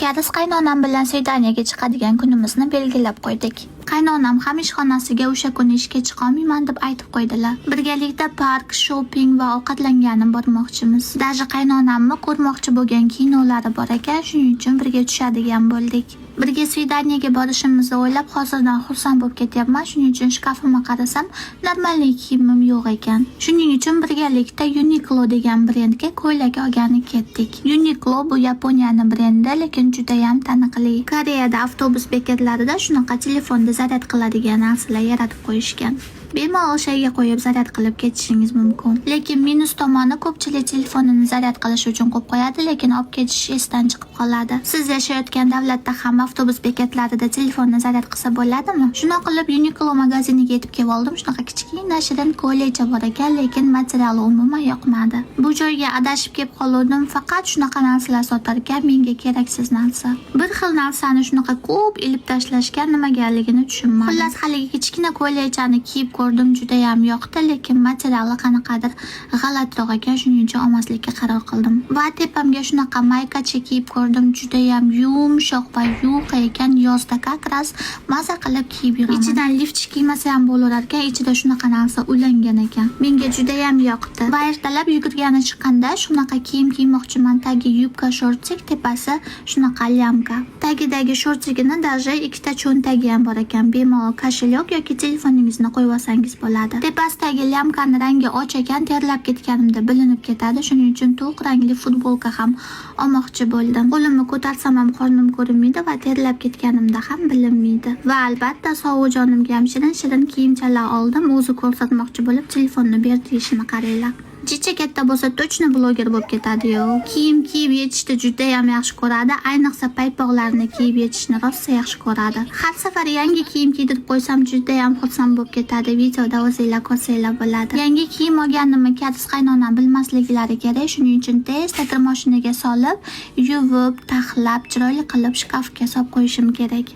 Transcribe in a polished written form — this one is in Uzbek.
Kariz qaynonam bilan Svidaniyaga chiqadigan kunimizni belgilab qo'ydik. Qaynonam ham ishxonasiga o'sha kuni ishga chiqolmayman deb aytib qo'ydilar. Birgalikda park, shopping va ovqatlanganim bormoqchimiz. Даже qaynonamni ko'rmoqchi bo'lgan kinolari bor ekan, shuning uchun birga tushadigan bo'ldik. Birga Svidaniyaga borishimizni o'ylab hozirdan xursand bo'lib ketyapman. Shuning uchun shkafimga qarasam, normalniy kiyimim yo'q ekan. Shuning uchun birgalikda Uniqlo degan brendga ko'ylak olgani ketdik. Uniqlo bu Yaponiyaning brendi, lekin juda ham taniqli. Koreyada avtobus bekatlarida shunaqa telefonda zaryad qiladigan narsalar yaratib qo'yishgan. Bemalol shayga qo'yib zaryad qilib ketishingiz mumkin. Lekin minus tomoni ko'pchilik telefonini zaryad qilish uchun qo'yib qo'yadi, lekin olib ketish esdan chiqib qoladi. Siz yashayotgan davlatda ham avtobus bekatlarida telefonni zaryad qilsa bo'ladimi? Shuna qilib Uniqlo magaziniga yetib kelib oldim. Shunaqa kichkina shirin ko'ylakcha bor ekan, lekin materiali umuman yoqmadi. Bu joyga adashib kelib qoldim, faqat shunaqa narsalar sotar ekan, menga keraksiz narsa. Bir xil narsani shunaqa ko'p ilib tashlashgan nimaganligini tushunmadim. Xullas, haligi kichkina ko'ylakchani kiyib ko'rdim, juda ham yoqdi, lekin materiali qanaqadir g'alatiroq ekan, shuning uchun olmaslikka qaror qildim. Va tepamga shunaqa maykacha kiyib ko'rdim, juda ham yumshoq va yupqa ekan, yozda kakras maza qilib kiyib yuraman. Ichidan liftchi kiymasa ham bo'lar ekan, ichida shunaqa narsa ulangan ekan. Menga juda ham yoqdi. Va ertalab yugurgani chiqqanda shunaqa kiyim kiymoqchiman. Tagi yubka shortik, tepasi shunaqa lyamka. Tagidagi shortigini даже ikkita cho'ntagi ham bor ekan. Bemalol kошелек yoki telefoningizni qo'yib olsangiz bo'ladi. Tepasidagi lyamkani rangi och ekan, terlab ketganimda bilinib ketadi. Shuning uchun to'q rangli futbolka ham olmoqchi bo'ldim. Qo'limni ko'tarsam ham qornim ko'rinmaydi va terlab ketganimda ham bilinmaydi. Va albatta sovujonimga ham shirin kiyimchalar oldim. O'zi ko'rsatmoqchi bo'lib telefonni berdi ishini qaranglar. Jicha katta bo'lsa точно bloger bo'lib ketadi-yu. Kiyim kiyib yetishni juda ham yaxshi ko'radi, ayniqsa paypoqlarni kiyib yetishni rosa yaxshi ko'radi. Har safar yangi kiyim kiydirib qo'ysam juda ham xursand bo'lib ketadi. Videoda o'zingizlar ko'rsanglar bo'ladi. Yangi kiyim olganimni kariz qaynonam bilmasliklari kerak, shuning uchun tezda kir moshinaga solib, yuvib, taxlab, chiroyli qilib shkafga solib qo'yishim kerak.